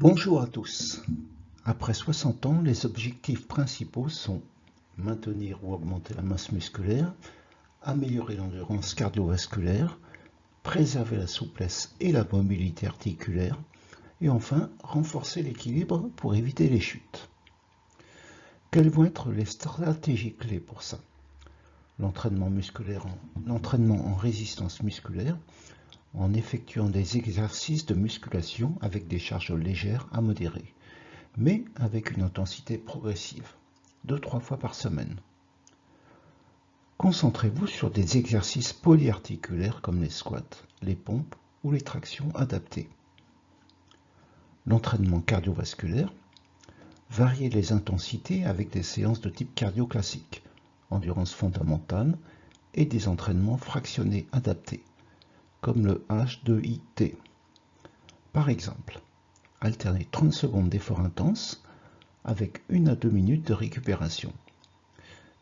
Bonjour à tous. Après 60 ans, les objectifs principaux sont maintenir ou augmenter la masse musculaire, améliorer l'endurance cardiovasculaire, préserver la souplesse et la mobilité articulaire, et enfin renforcer l'équilibre pour éviter les chutes. Quelles vont être les stratégies clés pour ça? L'entraînement en résistance musculaire, en effectuant des exercices de musculation avec des charges légères à modérées, mais avec une intensité progressive, 2-3 fois par semaine. Concentrez-vous sur des exercices polyarticulaires comme les squats, les pompes ou les tractions adaptées. L'entraînement cardiovasculaire, variez les intensités avec des séances de type cardio classique, endurance fondamentale et des entraînements fractionnés adaptés, comme le H2IT. Par exemple, alternez 30 secondes d'effort intense avec 1 à 2 minutes de récupération.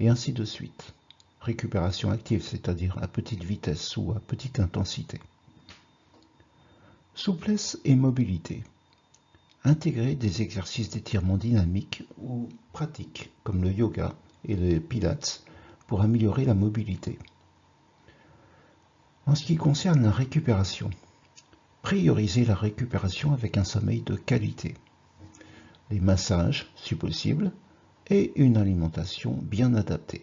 Et ainsi de suite. Récupération active, c'est-à-dire à petite vitesse ou à petite intensité. Souplesse et mobilité. Intégrez des exercices d'étirement dynamique ou pratiques, comme le yoga et le pilates, pour améliorer la mobilité. En ce qui concerne la récupération, priorisez la récupération avec un sommeil de qualité, les massages, si possible, et une alimentation bien adaptée.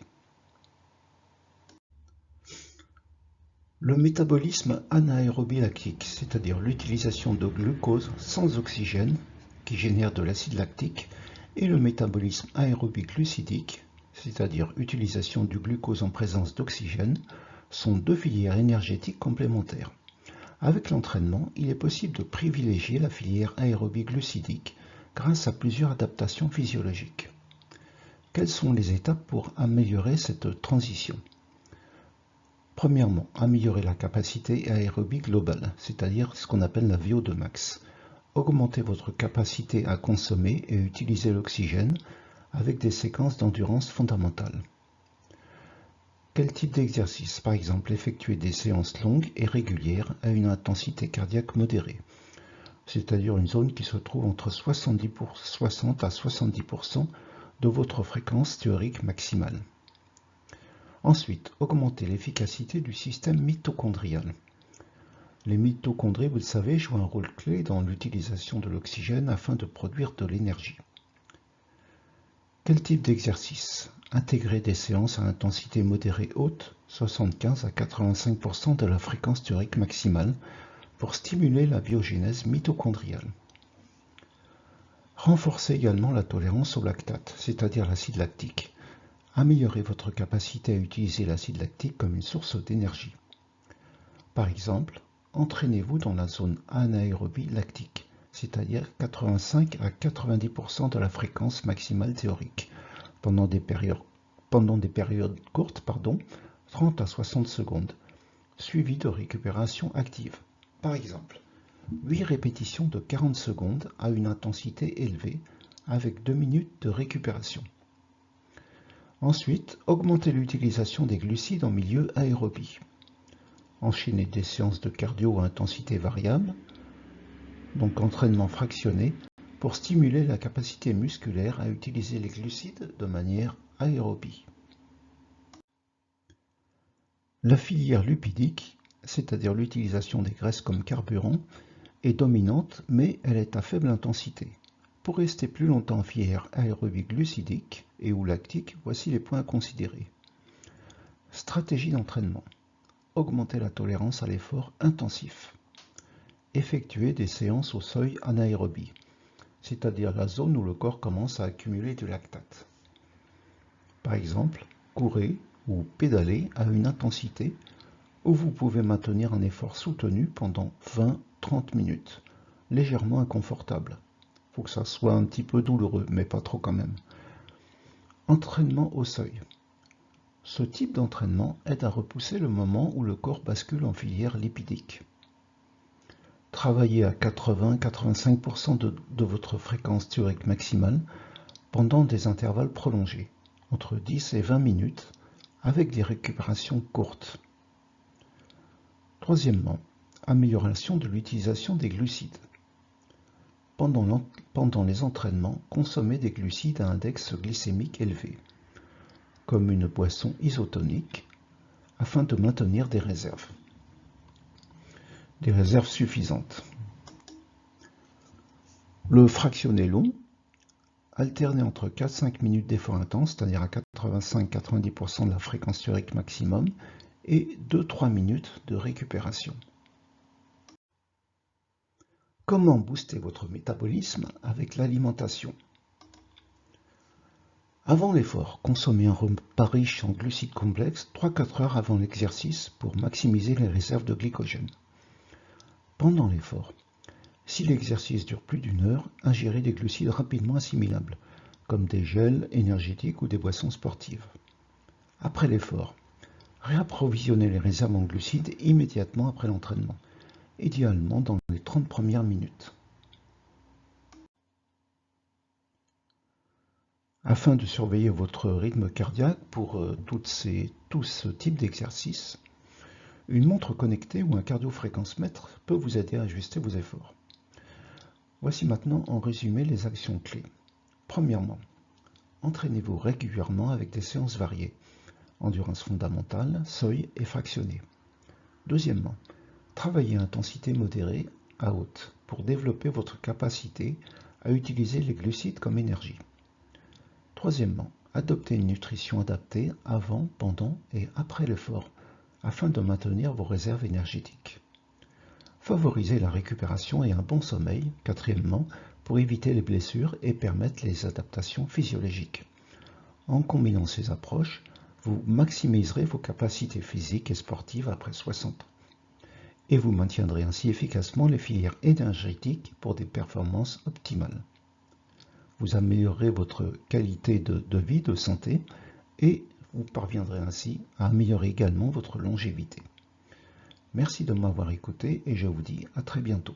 Le métabolisme anaérobie lactique, c'est-à-dire l'utilisation de glucose sans oxygène qui génère de l'acide lactique, et le métabolisme aérobie glucidique, c'est-à-dire utilisation du glucose en présence d'oxygène, sont deux filières énergétiques complémentaires. Avec l'entraînement, il est possible de privilégier la filière aérobie glucidique grâce à plusieurs adaptations physiologiques. Quelles sont les étapes pour améliorer cette transition? Premièrement, améliorer la capacité aérobie globale, c'est-à-dire ce qu'on appelle la VO2 max. Augmentez votre capacité à consommer et utiliser l'oxygène avec des séquences d'endurance fondamentale. Quel type d'exercice? Par exemple, effectuer des séances longues et régulières à une intensité cardiaque modérée, c'est-à-dire une zone qui se trouve entre 60 à 70% de votre fréquence théorique maximale. Ensuite, augmenter l'efficacité du système mitochondrial. Les mitochondries, vous le savez, jouent un rôle clé dans l'utilisation de l'oxygène afin de produire de l'énergie. Quel type d'exercice? Intégrer des séances à intensité modérée haute, 75 à 85% de la fréquence théorique maximale, pour stimuler la biogénèse mitochondriale. Renforcez également la tolérance au lactate, c'est-à-dire l'acide lactique. Améliorez votre capacité à utiliser l'acide lactique comme une source d'énergie. Par exemple, entraînez-vous dans la zone anaérobie lactique, c'est-à-dire 85 à 90% de la fréquence maximale théorique, pendant des périodes courtes, 30 à 60 secondes, suivies de récupération active. Par exemple, 8 répétitions de 40 secondes à une intensité élevée, avec 2 minutes de récupération. Ensuite, augmentez l'utilisation des glucides en milieu aérobie. Enchaînez des séances de cardio à intensité variable, donc entraînement fractionné, pour stimuler la capacité musculaire à utiliser les glucides de manière aérobie. La filière lipidique, c'est-à-dire l'utilisation des graisses comme carburant, est dominante, mais elle est à faible intensité. Pour rester plus longtemps en filière aérobie glucidique et ou lactique, voici les points à considérer. Stratégie d'entraînement. Augmenter la tolérance à l'effort intensif. Effectuer des séances au seuil anaérobie, c'est-à-dire la zone où le corps commence à accumuler du lactate. Par exemple, courez ou pédalez à une intensité où vous pouvez maintenir un effort soutenu pendant 20-30 minutes, légèrement inconfortable. Il faut que ça soit un petit peu douloureux, mais pas trop quand même. Entraînement au seuil. Ce type d'entraînement aide à repousser le moment où le corps bascule en filière lipidique. Travaillez à 80-85% de votre fréquence théorique maximale pendant des intervalles prolongés, entre 10 et 20 minutes, avec des récupérations courtes. Troisièmement, amélioration de l'utilisation des glucides. Pendant les entraînements, consommez des glucides à index glycémique élevé, comme une boisson isotonique, afin de maintenir des réserves suffisantes. Le fractionné long, alternez entre 4-5 minutes d'effort intense, c'est-à-dire à 85-90% de la fréquence théorique maximum, et 2-3 minutes de récupération. Comment booster votre métabolisme avec l'alimentation? Avant l'effort, consommez un repas riche en glucides complexes 3-4 heures avant l'exercice pour maximiser les réserves de glycogène. Pendant l'effort, si l'exercice dure plus d'1 heure, ingérez des glucides rapidement assimilables, comme des gels énergétiques ou des boissons sportives. Après l'effort, réapprovisionnez les réserves en glucides immédiatement après l'entraînement, idéalement dans les 30 premières minutes. Afin de surveiller votre rythme cardiaque pour tout ce type d'exercice, une montre connectée ou un cardiofréquencemètre peut vous aider à ajuster vos efforts. Voici maintenant en résumé les actions clés. Premièrement, entraînez-vous régulièrement avec des séances variées, endurance fondamentale, seuil et fractionné. Deuxièmement, travaillez à intensité modérée à haute pour développer votre capacité à utiliser les glucides comme énergie. Troisièmement, adoptez une nutrition adaptée avant, pendant et après l'effort afin de maintenir vos réserves énergétiques. Favorisez la récupération et un bon sommeil, quatrièmement, pour éviter les blessures et permettre les adaptations physiologiques. En combinant ces approches, vous maximiserez vos capacités physiques et sportives après 60 ans. Et vous maintiendrez ainsi efficacement les filières énergétiques pour des performances optimales. Vous améliorerez votre qualité de vie, de santé, et vous parviendrez ainsi à améliorer également votre longévité. Merci de m'avoir écouté et je vous dis à très bientôt.